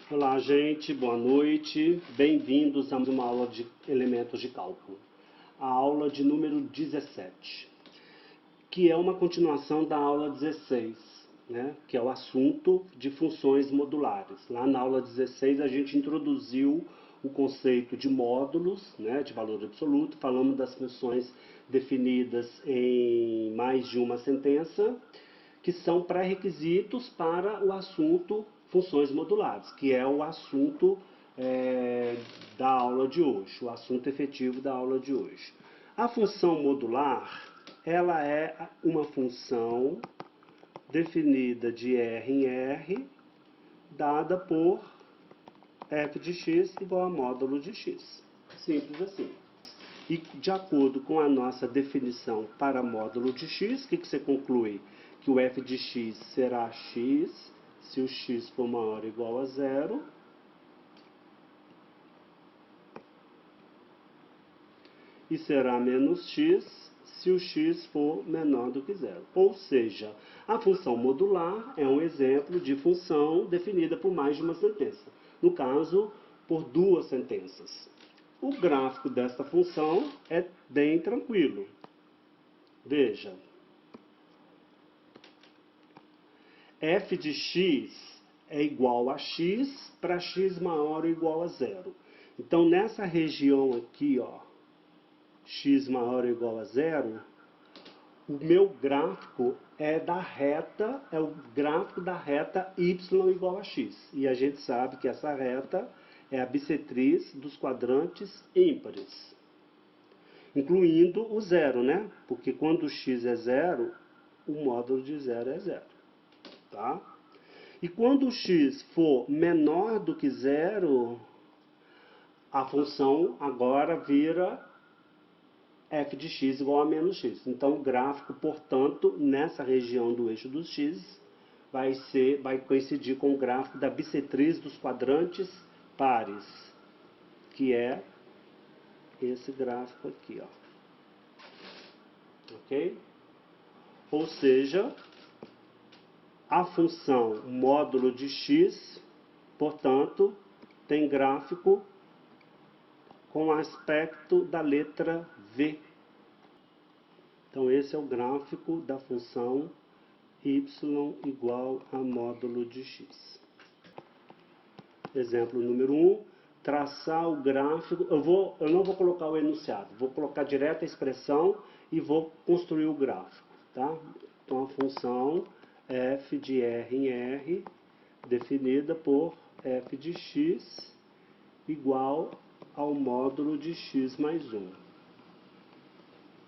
Olá, gente, boa noite. Bem-vindos a uma aula de elementos de cálculo. A aula de número 17, que é uma continuação da aula 16, que é o assunto de funções modulares. Lá na aula 16 a gente introduziu o conceito de módulos, de valor absoluto, falamos das funções definidas em mais de uma sentença, que são pré-requisitos para o assunto funções modulares, que é o assunto da aula de hoje, o assunto efetivo da aula de hoje. A função modular, ela é uma função definida de R em R, dada por f de x igual a módulo de x. Simples assim. E de acordo com a nossa definição para módulo de x, o que você conclui? Que o f de x será x se o x for maior ou igual a zero. E será menos x se o x for menor do que zero. Ou seja, a função modular é um exemplo de função definida por mais de uma sentença. No caso, por duas sentenças. O gráfico desta função é bem tranquilo. Veja. F de x é igual a x para x maior ou igual a zero. Então, nessa região aqui, x maior ou igual a zero, o meu gráfico é o gráfico da reta y igual a x. E a gente sabe que essa reta é a bissetriz dos quadrantes ímpares, incluindo o zero, Porque quando x é zero, o módulo de zero é zero, tá? E quando o x for menor do que zero, a função agora vira f de x igual a menos x. Então, o gráfico, portanto, nessa região do eixo dos x, vai coincidir com o gráfico da bissetriz dos quadrantes pares, que é esse gráfico aqui, Ok? Ou seja, a função módulo de x, portanto, tem gráfico com aspecto da letra V. Então, esse é o gráfico da função y igual a módulo de x. Exemplo número 1, traçar o gráfico. Eu não vou colocar o enunciado, vou colocar direto a expressão e vou construir o gráfico, tá? Então, a função f de R em R, definida por f de x igual ao módulo de x mais 1.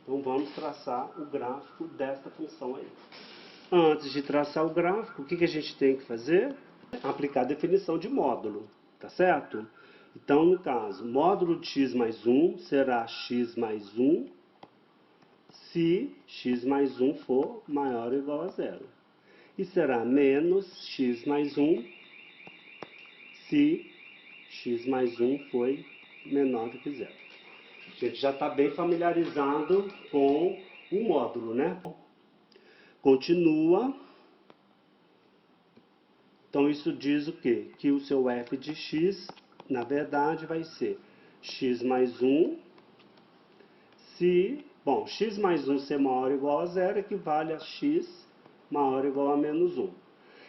Então, vamos traçar o gráfico desta função aí. Antes de traçar o gráfico, o que a gente tem que fazer? Aplicar a definição de módulo, tá certo? Então, no caso, módulo de x mais 1 será x mais 1 se x mais 1 for maior ou igual a zero. E será menos x mais 1 se x mais 1 for menor do que zero. A gente já está bem familiarizado com o módulo, Continua. Então, isso diz o quê? Que o seu f de x, na verdade, vai ser x mais 1 se... Bom, x mais 1 ser maior ou igual a zero equivale a x maior ou igual a menos 1.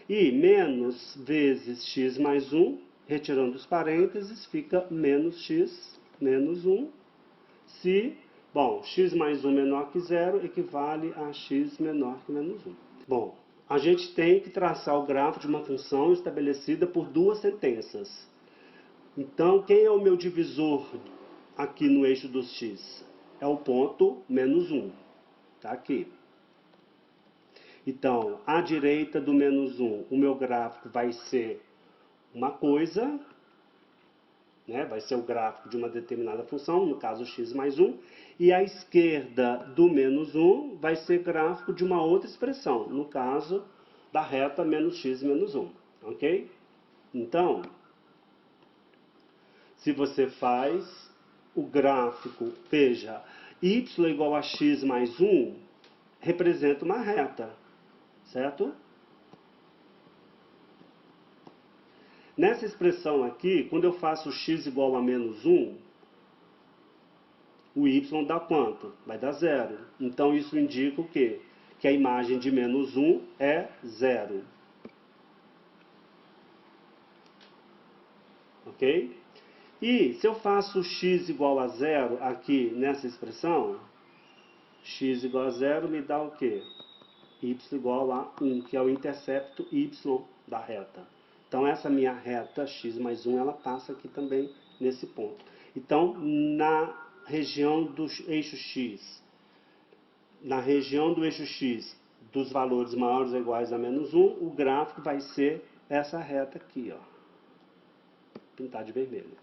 E menos vezes x mais 1, retirando os parênteses, fica menos x menos 1 se... Bom, x mais 1 menor que zero equivale a x menor que menos 1. Bom, a gente tem que traçar o gráfico de uma função estabelecida por duas sentenças. Então, quem é o meu divisor aqui no eixo dos x? É o ponto menos 1. Está aqui. Então, à direita do menos 1, o meu gráfico vai ser uma coisa, vai ser o gráfico de uma determinada função, no caso x mais 1, e à esquerda do menos 1 vai ser gráfico de uma outra expressão, no caso da reta menos x menos 1, ok? Então, se você faz o gráfico, veja, y igual a x mais 1 representa uma reta, certo? Nessa expressão aqui, quando eu faço x igual a menos 1, o y dá quanto? Vai dar 0. Então isso indica o quê? Que a imagem de menos 1 é 0. Ok? E se eu faço x igual a 0 aqui nessa expressão, x igual a 0 me dá o quê? Y igual a 1, que é o intercepto y da reta. Então essa minha reta x mais 1, ela passa aqui também nesse ponto. Então, na região do eixo x, dos valores maiores ou iguais a menos 1, o gráfico vai ser essa reta aqui, ó, pintar de vermelho.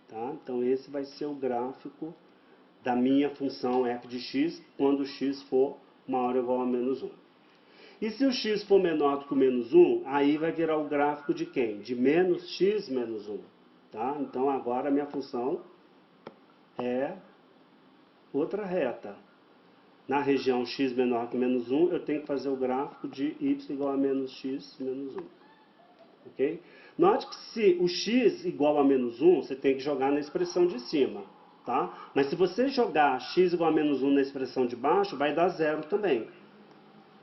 Tá? Então esse vai ser o gráfico da minha função f de x quando x for maior ou igual a menos 1. E se o x for menor do que o menos 1, aí vai virar o gráfico de quem? De menos x menos 1. Tá? Então agora a minha função é outra reta. Na região x menor que menos 1, eu tenho que fazer o gráfico de y igual a menos x menos 1. Ok? Note que se o x igual a menos 1, você tem que jogar na expressão de cima. Tá? Mas se você jogar x igual a menos 1 na expressão de baixo, vai dar 0 também.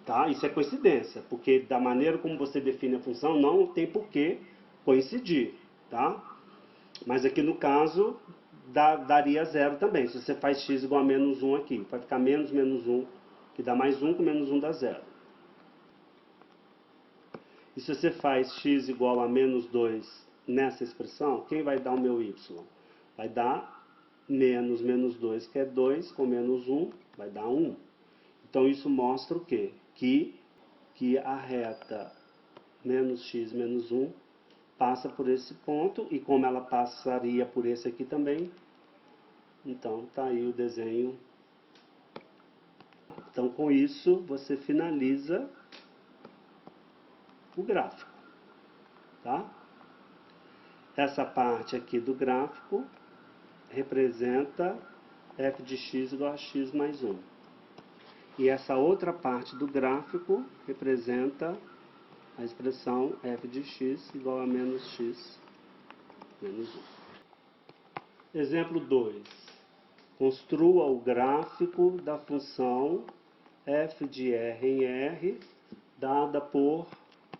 Tá? Isso é coincidência, porque da maneira como você define a função, não tem por que coincidir. Tá? Mas aqui no caso, daria 0 também. Se você faz x igual a menos 1 aqui, vai ficar menos menos 1, que dá mais 1, com menos 1 dá 0. E se você faz x igual a menos 2 nessa expressão, quem vai dar o meu y? Vai dar menos menos 2, que é 2, com menos 1, vai dar 1. Então isso mostra o quê? Que a reta menos x menos 1 passa por esse ponto, e como ela passaria por esse aqui também, então está aí o desenho. Então com isso você finaliza o gráfico. Tá? Essa parte aqui do gráfico representa f de x igual a x mais 1. E essa outra parte do gráfico representa a expressão f de x igual a menos x menos 1. Exemplo 2. Construa o gráfico da função f de r em r, dada por...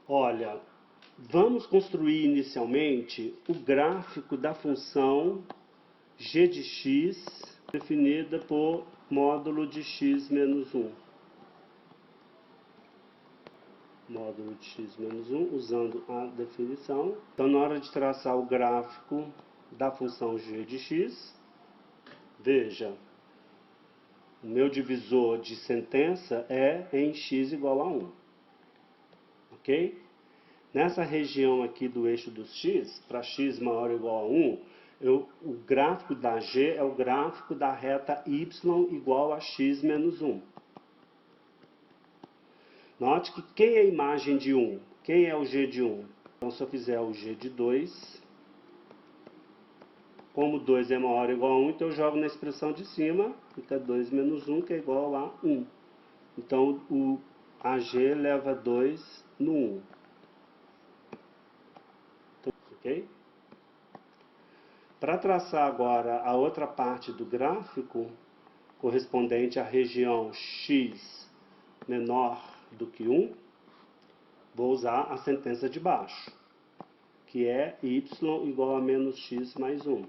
Olha, vamos construir inicialmente o gráfico da função g de x, definida por módulo de x menos 1. Módulo de x menos 1, usando a definição. Então, na hora de traçar o gráfico da função g de x, veja, o meu divisor de sentença é em x igual a 1. Ok? Nessa região aqui do eixo dos x, para x maior ou igual a 1, o gráfico da g é o gráfico da reta y igual a x menos 1. Note que quem é a imagem de 1? Quem é o g de 1? Então, se eu fizer o g de 2, como 2 é maior ou igual a 1, então eu jogo na expressão de cima, fica 2 menos 1, que é igual a 1. Então, a g leva 2 no 1. Ok? Para traçar agora a outra parte do gráfico, correspondente à região x menor do que 1, vou usar a sentença de baixo, que é y igual a menos x mais 1.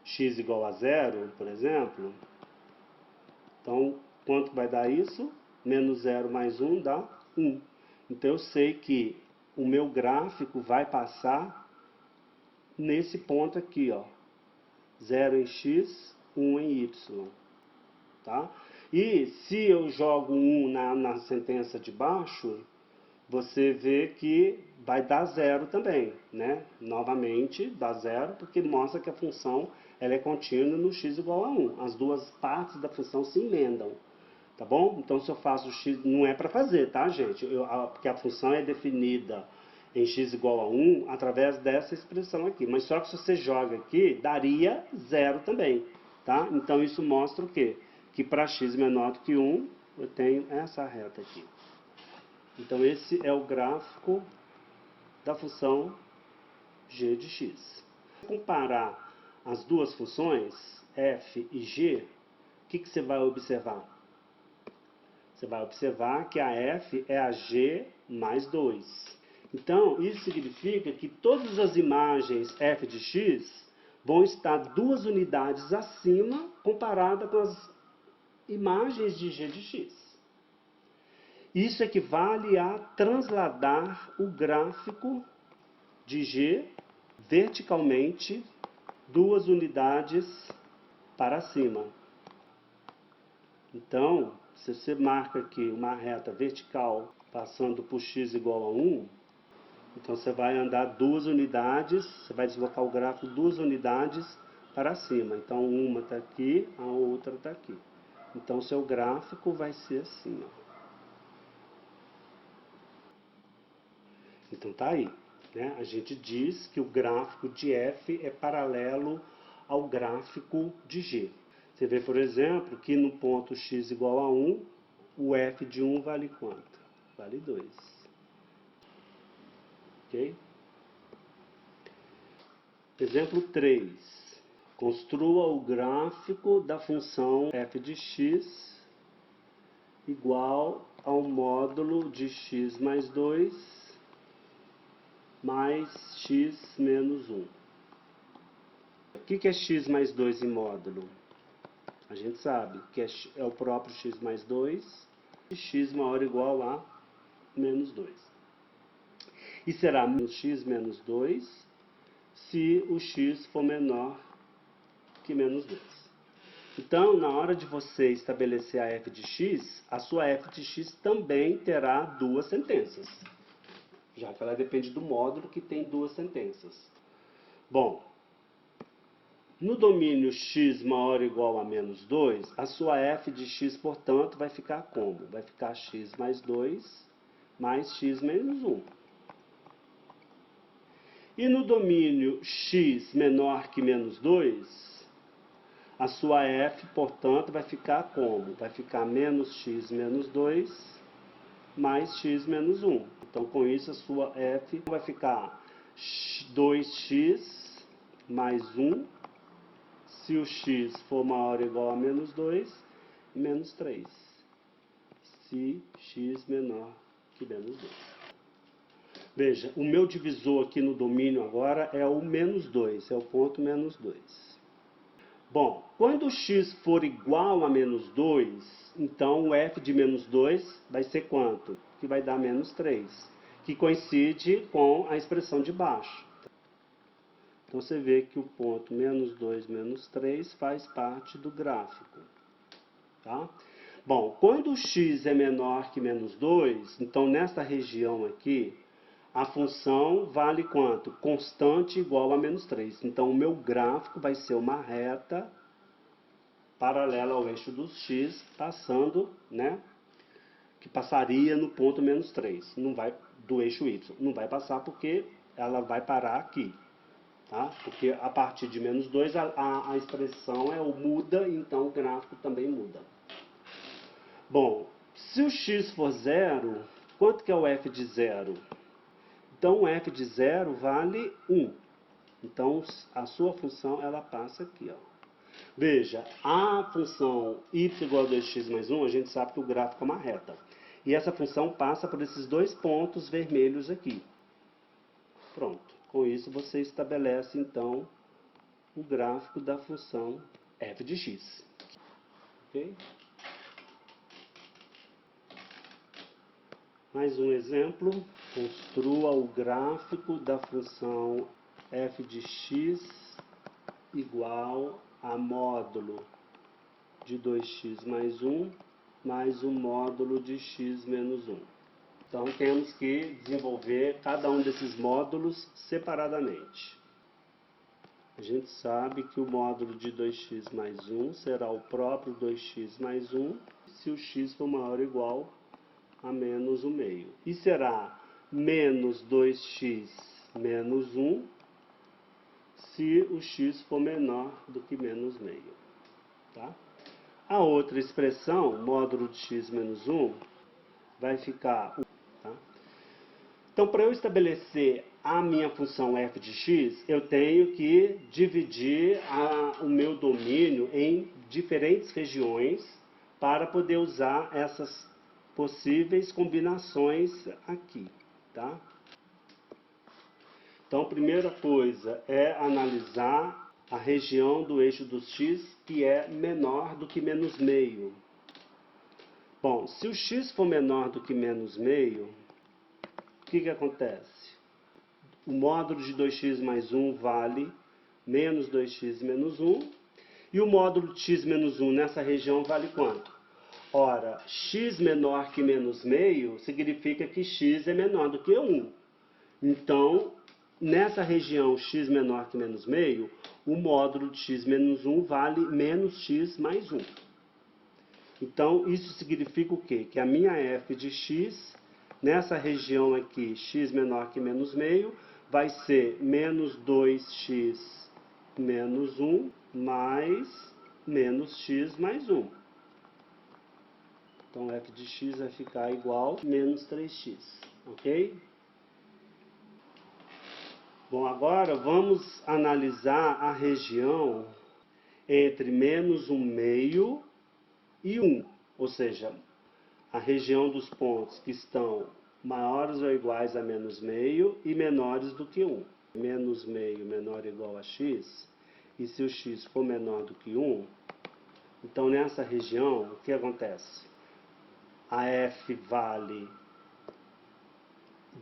X igual a 0, por exemplo. Então, quanto vai dar isso? Menos 0 mais 1 dá 1. Então, eu sei que o meu gráfico vai passar nesse ponto aqui, ó. 0 em x, 1 em y. Tá? E se eu jogo 1 na sentença de baixo, você vê que vai dar 0 também, né? Novamente, dá 0, porque mostra que a função ela é contínua no x igual a 1. As duas partes da função se emendam. Tá bom? Então, se eu faço x, não é para fazer, tá, gente? Porque a função é definida em x igual a 1 através dessa expressão aqui. Mas só que se você joga aqui, daria 0 também, tá? Então, isso mostra o quê? Que para x menor do que 1, eu tenho essa reta aqui. Então esse é o gráfico da função g de x. Se comparar as duas funções, f e g, o que você vai observar? Você vai observar que a f é a g mais 2. Então, isso significa que todas as imagens f de x vão estar 2 unidades acima comparada com as imagens de g de x. Isso equivale a transladar o gráfico de g verticalmente 2 unidades para cima. Então, se você marca aqui uma reta vertical passando por x igual a 1, então você vai andar 2 unidades, você vai deslocar o gráfico 2 unidades para cima. Então uma está aqui, a outra está aqui. Então seu gráfico vai ser assim, ó. Então tá aí, né? A gente diz que o gráfico de f é paralelo ao gráfico de g. Você vê, por exemplo, que no ponto x igual a 1, o f de 1 vale quanto? Vale 2. Ok? Exemplo 3. Construa o gráfico da função f de x igual ao módulo de x mais 2 mais x menos 1. O que é x mais 2 em módulo? A gente sabe que é o próprio x mais 2 e x maior ou igual a menos 2. E será x menos 2 se o x for menor que menos 2. Então, na hora de você estabelecer a f de x, a sua f de x também terá 2 sentenças, já que ela depende do módulo que tem 2 sentenças. Bom, no domínio x maior ou igual a menos 2, a sua f de x, portanto, vai ficar como? Vai ficar x mais 2 mais x menos 1. E no domínio x menor que menos 2, a sua f, portanto, vai ficar como? Vai ficar menos x menos 2 mais x menos 1. Então, com isso, a sua f vai ficar 2x mais 1, se o x for maior ou igual a menos 2, e menos 3, se x menor que menos 2. Veja, o meu divisor aqui no domínio agora é o menos 2, é o ponto menos 2. Bom, quando x for igual a menos 2, então o f de menos 2 vai ser quanto? Que vai dar menos 3, que coincide com a expressão de baixo. Então você vê que o ponto menos 2, menos 3 faz parte do gráfico. Tá? Bom, quando o x é menor que menos 2, então nessa região aqui, a função vale quanto? Constante igual a menos 3. Então o meu gráfico vai ser uma reta paralela ao eixo dos x, passando, né? Que passaria no ponto menos 3. Não vai do eixo y. Não vai passar porque ela vai parar aqui. Tá? Porque a partir de menos 2 a expressão é o muda, então o gráfico também muda. Bom, se o x for zero, quanto que é o f de zero? Então o f de zero vale 1. Então a sua função ela passa aqui, ó. Veja, a função y igual a 2x mais 1, a gente sabe que o gráfico é uma reta. E essa função passa por esses 2 pontos vermelhos aqui. Pronto. Com isso você estabelece, então, o gráfico da função f de x. Ok? Mais um exemplo. Construa o gráfico da função f de x igual a módulo de 2x mais 1 mais o módulo de x menos 1. Então temos que desenvolver cada um desses módulos separadamente. A gente sabe que o módulo de 2x mais 1 será o próprio 2x mais 1 se o x for maior ou igual a menos 1 meio. E será menos 2x menos 1 se o x for menor do que menos meio. Tá? A outra expressão, módulo de x menos 1, vai ficar, tá? Então, para eu estabelecer a minha função f de x, eu tenho que dividir o meu domínio em diferentes regiões para poder usar essas possíveis combinações aqui, tá? Então, a primeira coisa é analisar a região do eixo dos x que é menor do que menos meio. Bom, se o x for menor do que menos meio, o que acontece? O módulo de 2x mais 1 vale menos 2x menos 1. E o módulo de x menos 1 nessa região vale quanto? Ora, x menor que menos meio significa que x é menor do que 1. Então, nessa região x menor que menos meio, o módulo de x menos 1 vale menos x mais 1. Então, isso significa o quê? Que a minha f de x, nessa região aqui, x menor que menos meio, vai ser menos 2x menos 1 mais menos x mais 1. Então, f de x vai ficar igual a menos 3x, ok? Bom, agora vamos analisar a região entre menos 1 meio e 1, ou seja, a região dos pontos que estão maiores ou iguais a menos meio e menores do que 1. Menos meio menor ou igual a x, e se o x for menor do que 1, então nessa região, o que acontece? A f vale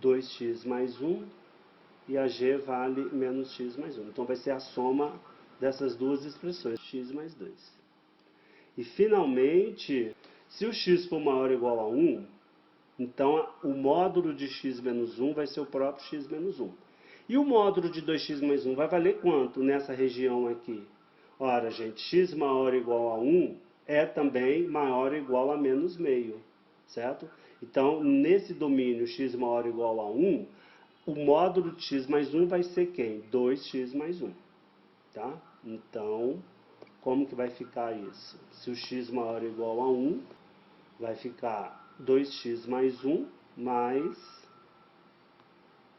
2x mais 1 e a g vale menos x mais 1. Então vai ser a soma dessas duas expressões, x mais 2. E finalmente, se o x for maior ou igual a 1, então o módulo de x menos 1 vai ser o próprio x menos 1. E o módulo de 2x mais 1 vai valer quanto nessa região aqui? Ora, gente, x maior ou igual a 1 é também maior ou igual a menos meio, certo? Então, nesse domínio x maior ou igual a 1, o módulo de x mais 1 vai ser quem? 2x mais 1, tá? Então, como que vai ficar isso? Se o x maior ou igual a 1, vai ficar 2x mais 1 mais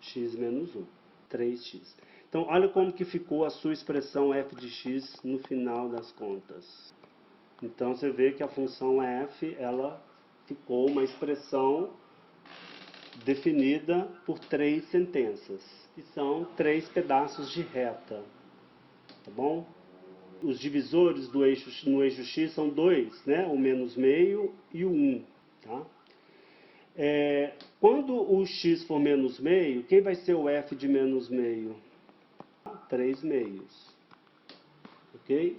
x menos 1, 3x. Então, olha como que ficou a sua expressão f de x no final das contas. Então, você vê que a função f, ela ficou uma expressão definida por 3 sentenças, que são 3 pedaços de reta, tá bom? Os divisores do eixo, no eixo x são 2, né? O menos meio e o 1, tá? Quando o x for menos meio, quem vai ser o f de menos meio? 3 meios, ok?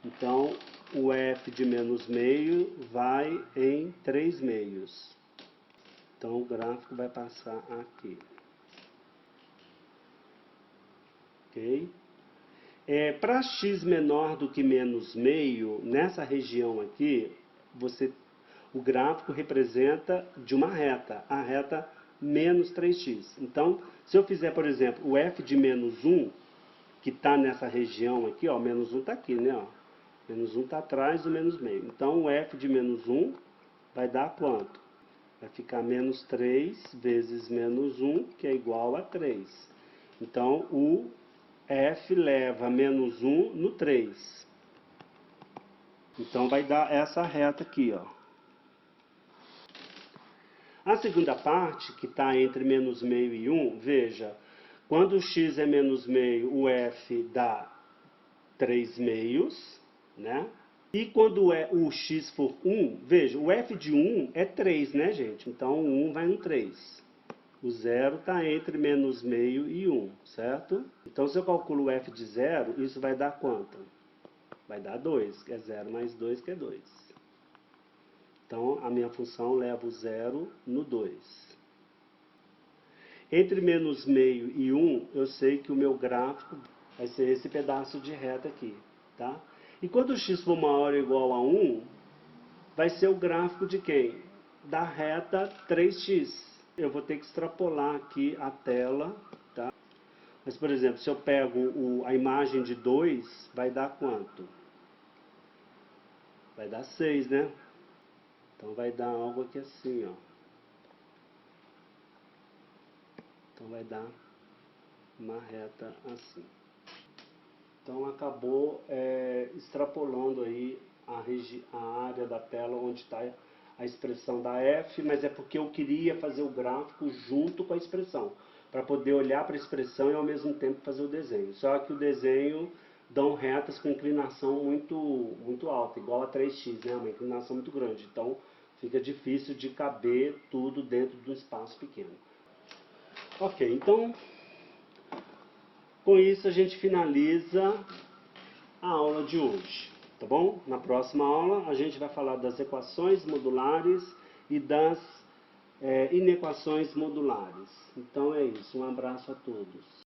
Então, o f de menos meio vai em 3 meios. Então, o gráfico vai passar aqui. Ok? Para x menor do que menos meio, nessa região aqui, o gráfico representa de uma reta, a reta menos 3x. Então, se eu fizer, por exemplo, o f de menos 1, que está nessa região aqui, ó, menos 1 está aqui, né? Ó, menos 1 está atrás do menos meio. Então, o f de menos 1 vai dar quanto? Vai ficar menos 3 vezes menos 1, que é igual a 3. Então, o f leva menos 1 no 3. Então, vai dar essa reta aqui, ó. A segunda parte, que está entre menos meio e 1, veja, quando o x é menos meio, o f dá 3 meios, né? E quando o x for 1, veja, o f de 1 é 3, né, gente? Então, o 1 vai no 3. O 0 está entre menos meio e 1, certo? Então, se eu calculo o f de 0, isso vai dar quanto? Vai dar 2, que é 0 mais 2, que é 2. Então, a minha função leva o 0 no 2. Entre menos meio e 1, eu sei que o meu gráfico vai ser esse pedaço de reta aqui, tá? E quando o x for maior ou igual a 1, vai ser o gráfico de quem? Da reta 3x. Eu vou ter que extrapolar aqui a tela, tá? Mas, por exemplo, se eu pego a imagem de 2, vai dar quanto? Vai dar 6, né? Então, vai dar algo aqui assim, ó. Então vai dar uma reta assim. Então acabou extrapolando aí a área da tela onde está a expressão da f, mas é porque eu queria fazer o gráfico junto com a expressão, para poder olhar para a expressão e ao mesmo tempo fazer o desenho. Só que o desenho dão retas com inclinação muito alta, igual a 3x, né? Uma inclinação muito grande. Então fica difícil de caber tudo dentro de um espaço pequeno. Ok, então com isso a gente finaliza a aula de hoje, tá bom? Na próxima aula a gente vai falar das equações modulares e das inequações modulares. Então é isso, um abraço a todos.